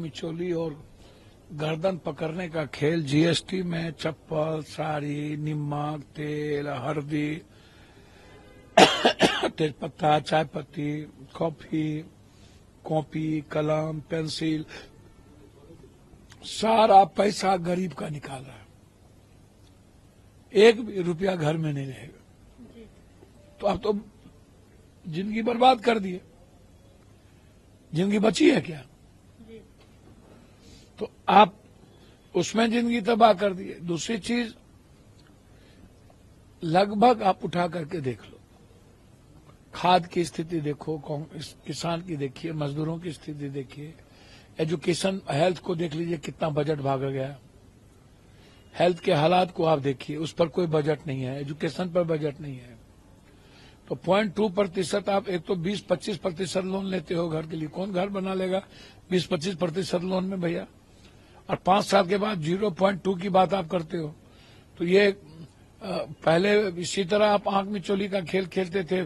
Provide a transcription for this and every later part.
मिचोली और गर्दन पकड़ने का खेल जीएसटी में चप्पल, साड़ी, नमक, तेल, हल्दी, तेजपत्ता, चाय पत्ती, कॉपी, कलम, पेंसिल, सारा पैसा गरीब का निकाल रहा है। एक भी रुपया घर में नहीं रहेगा। तो आप तो जिंदगी बर्बाद कर दिए। जिंदगी बची है क्या? तो आप उसमें जिंदगी तबाह कर दिए। दूसरी चीज, लगभग आप उठा करके देख लो, खाद की स्थिति देखो, किसान की देखिए, मजदूरों की स्थिति देखिए, एजुकेशन, हेल्थ को देख लीजिए कितना बजट भाग गया। हेल्थ के हालात को आप देखिए, उस पर कोई बजट नहीं है, एजुकेशन पर बजट नहीं है। तो 0.2% आप एक तो 20-25% लोन लेते हो घर के लिए। कौन घर बना लेगा 20-25% लोन में भैया? और 5 साल के बाद 0.2 की बात आप करते हो। तो ये पहले इसी तरह आप आंख में चोली का खेल खेलते थे।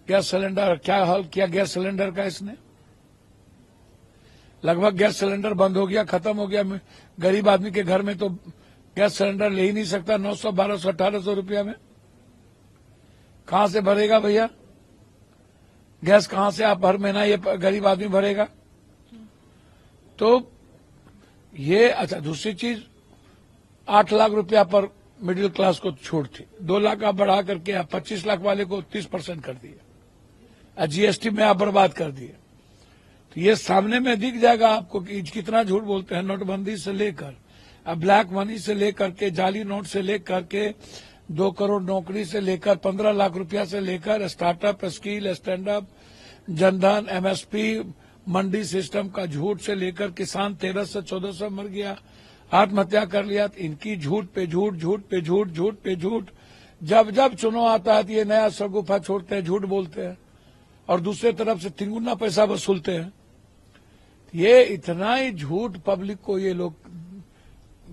गैस सिलेंडर क्या हल किया गैस सिलेंडर का इसने? लगभग गैस सिलेंडर बंद हो गया, खत्म हो गया। गरीब आदमी के घर में तो गैस सिलेंडर ले ही नहीं सकता 900, 1200, 1800 रुपया में। कहां से भरेगा भैया गैस? कहां से आप हर महीना ये गरीब आदमी भरेगा? तो ये अच्छा। दूसरी चीज, 8 लाख रुपया पर मिडिल क्लास को छूट थी, 2 लाख आप बढ़ा करके आप 25 लाख वाले को 30% कर दिए। जीएसटी में आप बर्बाद कर दिए। तो ये सामने में दिख जाएगा आपको कि कितना झूठ बोलते हैं। नोटबंदी से लेकर, अब ब्लैक मनी से लेकर के, जाली नोट से लेकर के, 2 करोड़ नौकरी से लेकर, 15 लाख रुपया से लेकर, startup, skill, stand up, Jan Dhan, MSP, mandi system का झूठ से लेकर किसान 1300-1400 मर गया, आत्महत्या कर लिया। इनकी झूठ पे झूठ, झूठ पे झूठ, झूठ पे झूठ। जब जब चुनाव आता है तो ये नया शगुफा छोड़ते हैं, झूठ बोलते हैं और दूसरे तरफ से तिगुना पैसा वसूलते हैं। ये इतना ही झूठ पब्लिक को ये लोग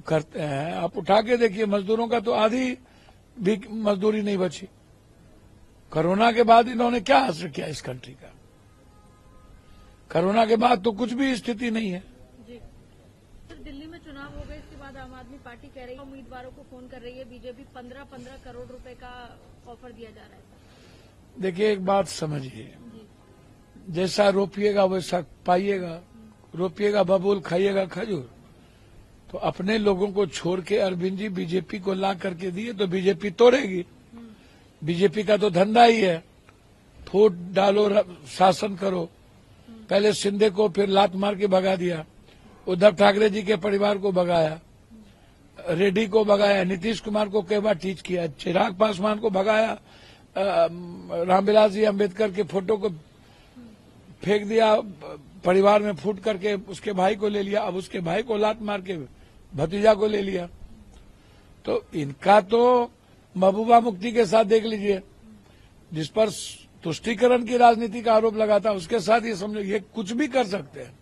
करते हैं। आप उठा के देखिए, मजदूरों का तो आधी भी मजदूरी नहीं बची। कोरोना के बाद इन्होंने क्या असर किया इस कंट्री का? कोरोना के बाद तो कुछ भी स्थिति नहीं है। जी। दिल्ली में चुनाव हो गए, इसके बाद आम आदमी पार्टी कह रही है, उम्मीदवारों को फोन कर रही है, बीजेपी 15-15 करोड़ रुपए का ऑफर दिया जा रहा है। देखिए, एक बात समझिए, जैसा रोपिएगा वैसा पाइएगा। रोपिएगा बबूल, खाइएगा खजूर। तो अपने लोगों को छोड़ के अरविंद जी बीजेपी को ला करके दिए तो बीजेपी तोड़ेगी। बीजेपी का तो धंधा ही है, फूट डालो, शासन करो। पहले शिंदे को फिर लात मार के भगा दिया, उद्धव ठाकरे जी के परिवार को भगाया, रेड्डी को भगाया, नीतीश कुमार को कई बार टीच किया, चिराग पासवान को भगाया, रामविलास जी अम्बेडकर के फोटो को फेंक दिया, परिवार में फूट करके उसके भाई को ले लिया। अब उसके भाई को लात मार के भतीजा को ले लिया। तो इनका तो महबूबा मुफ्ती के साथ देख लीजिए, जिस पर तुष्टीकरण की राजनीति का आरोप लगा था, उसके साथ ये समझो ये कुछ भी कर सकते हैं।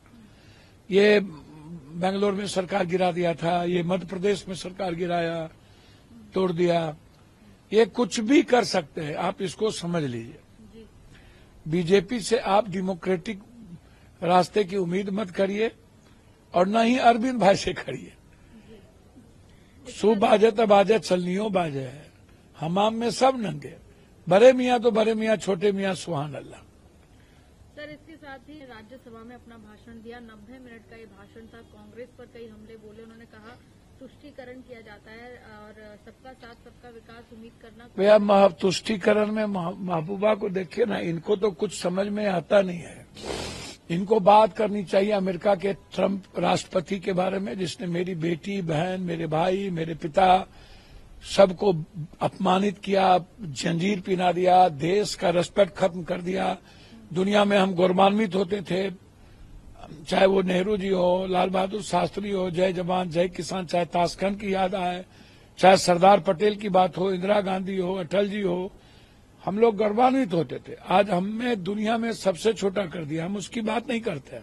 ये बेंगलोर में सरकार गिरा दिया था, ये मध्य प्रदेश में सरकार गिराया, तोड़ दिया। ये कुछ भी कर सकते हैं, आप इसको समझ लीजिए। बीजेपी से आप डेमोक्रेटिक रास्ते की उम्मीद मत करिए और न ही अरविंद भाई से करिए। सु बाजे तो बाजे, चलनियो बाजे है, हमाम में सब नंगे। बड़े मियाँ तो बड़े मियाँ, छोटे मियाँ सुहान अल्लाह। सर, इसके साथ ही राज्यसभा में अपना भाषण दिया, 90 मिनट का ये भाषण था। कांग्रेस पर कई हमले बोले। उन्होंने कहा तुष्टीकरण किया जाता है और सबका साथ सबका विकास उम्मीद करना। भैया, तुष्टीकरण में महबूबा को देखिए ना, इनको तो कुछ समझ में आता नहीं है। इनको बात करनी चाहिए अमेरिका के ट्रंप राष्ट्रपति के बारे में, जिसने मेरी बेटी, बहन, मेरे भाई, मेरे पिता सबको अपमानित किया, जंजीर पहना दिया, देश का रेस्पेक्ट खत्म कर दिया। दुनिया में हम गौरवान्वित होते थे, चाहे वो नेहरू जी हो, लाल बहादुर शास्त्री हो, जय जवान जय किसान, चाहे ताशकंद की याद आए, चाहे सरदार पटेल की बात हो, इंदिरा गांधी हो, अटल जी हो, हम लोग गौरवान्वित होते थे। आज हमें दुनिया में सबसे छोटा कर दिया, हम उसकी बात नहीं करते।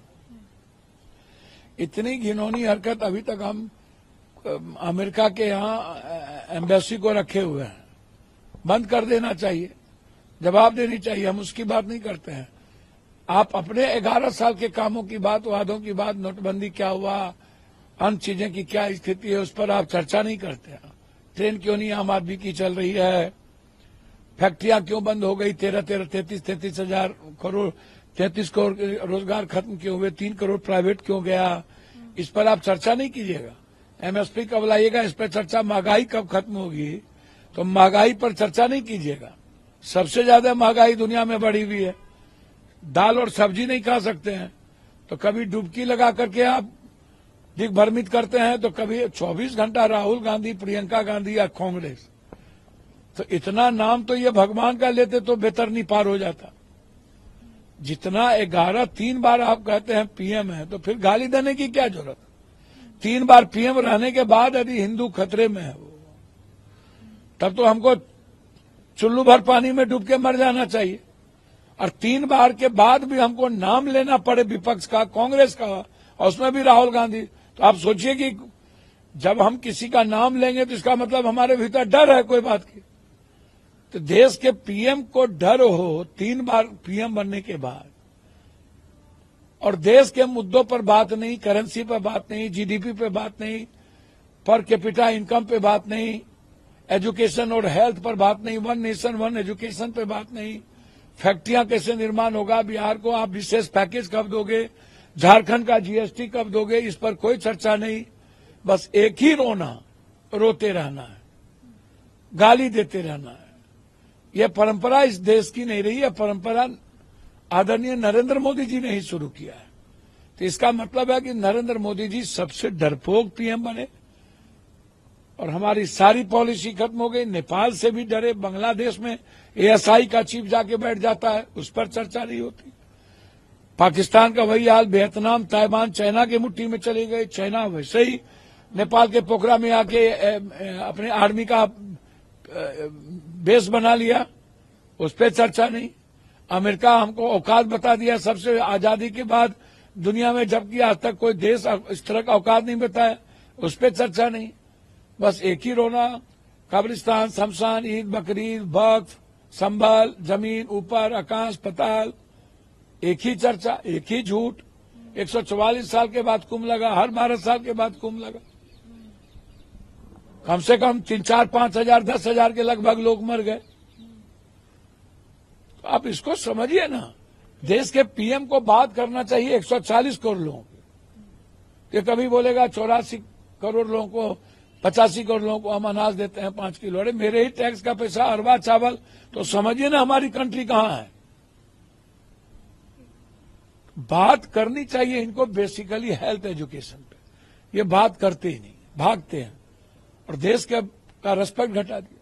इतनी घिनौनी हरकत अभी तक हम अमेरिका के यहाँ एम्बेसी को रखे हुए हैं, बंद कर देना चाहिए, जवाब देनी चाहिए। हम उसकी बात नहीं करते हैं। आप अपने 11 साल के कामों की बात, वादों की बात, नोटबंदी क्या हुआ, अन्य चीजें की क्या स्थिति है, उस पर आप चर्चा नहीं करते हैं। ट्रेन क्यों नहीं आम आदमी की चल रही है, फैक्ट्रियां क्यों बंद हो गई, 33 हजार करोड़ 33 करोड़ रोजगार खत्म क्यों हुए, 3 करोड़ प्राइवेट क्यों गया, इस पर आप चर्चा नहीं कीजिएगा। एमएसपी कब लाइएगा, इस पर चर्चा, महंगाई कब खत्म होगी, तो महंगाई पर चर्चा नहीं कीजिएगा। सबसे ज्यादा महंगाई दुनिया में बढ़ी हुई है, दाल और सब्जी नहीं खा सकते हैं, तो कभी डुबकी लगा करके आप दिग्भ्रमित करते हैं, तो कभी 24 घंटा राहुल गांधी, प्रियंका गांधी या कांग्रेस। तो इतना नाम तो ये भगवान का लेते तो बेहतरनी पार हो जाता। जितना 3 बार आप कहते हैं पीएम है, तो फिर गाली देने की क्या जरूरत। 3 बार पीएम रहने के बाद यदि हिंदू खतरे में है वो, तब तो हमको चुल्लू भर पानी में डूब के मर जाना चाहिए। और 3 बार के बाद भी हमको नाम लेना पड़े विपक्ष का, कांग्रेस का, और उसमें भी राहुल गांधी। तो आप सोचिए कि जब हम किसी का नाम लेंगे तो इसका मतलब हमारे भीतर डर है कोई बात की। तो देश के पीएम को डर हो 3 बार पीएम बनने के बाद, और देश के मुद्दों पर बात नहीं, करेंसी पर बात नहीं, जीडीपी पे बात नहीं, पर कैपिटा इनकम पे बात नहीं, एजुकेशन और हेल्थ पर बात नहीं, 1 नेशन 1 एजुकेशन पे बात नहीं, फैक्ट्रियां कैसे निर्माण होगा, बिहार को आप विशेष पैकेज कब दोगे, झारखंड का जीएसटी कब दोगे, इस पर कोई चर्चा नहीं। बस एक ही रोते रहना है, गाली देते रहना है। यह परंपरा इस देश की नहीं रही है, परंपरा आदरणीय नरेंद्र मोदी जी ने ही शुरू किया है। तो इसका मतलब है कि नरेंद्र मोदी जी सबसे डरपोक पीएम बने और हमारी सारी पॉलिसी खत्म हो गई। नेपाल से भी डरे, बांग्लादेश में एएसआई का चीफ जाके बैठ जाता है, उस पर चर्चा नहीं होती। पाकिस्तान का वही हाल, वियतनाम, ताइवान, चाइना की मुट्ठी में चले गए। चाइना वैसे ही नेपाल के पोखरा में आके अपने आर्मी का बेस बना लिया, उस पर चर्चा नहीं। अमेरिका हमको औकात बता दिया सबसे, आजादी के बाद दुनिया में, जबकि आज तक कोई देश इस तरह का औकात नहीं बताया, उस पर चर्चा नहीं। बस एक ही रोना, कब्रिस्तान, शमशान, ईद, बकरीद, वक्फ, संभल, जमीन, ऊपर, आकाश, पताल, एक ही चर्चा, एक ही झूठ। 144 साल के बाद कुंभ लगा, हर 12 साल के बाद कुंभ लगा। कम से कम 3, 4, 5 हजार, 10 हजार के लगभग लोग मर गए। तो आप इसको समझिए ना, देश के पीएम को बात करना चाहिए 140 करोड़ लोगों की। ये कभी बोलेगा 84 करोड़ लोगों को, 85 करोड़ लोगों को हम अनाज देते हैं 5 किलो। अरे मेरे ही टैक्स का पैसा, अरबा चावल, तो समझिए ना हमारी कंट्री कहां है। बात करनी चाहिए इनको बेसिकली हेल्थ एजुकेशन पे, ये बात करते ही नहीं, भागते हैं और देश का रेस्पेक्ट घटा दिया।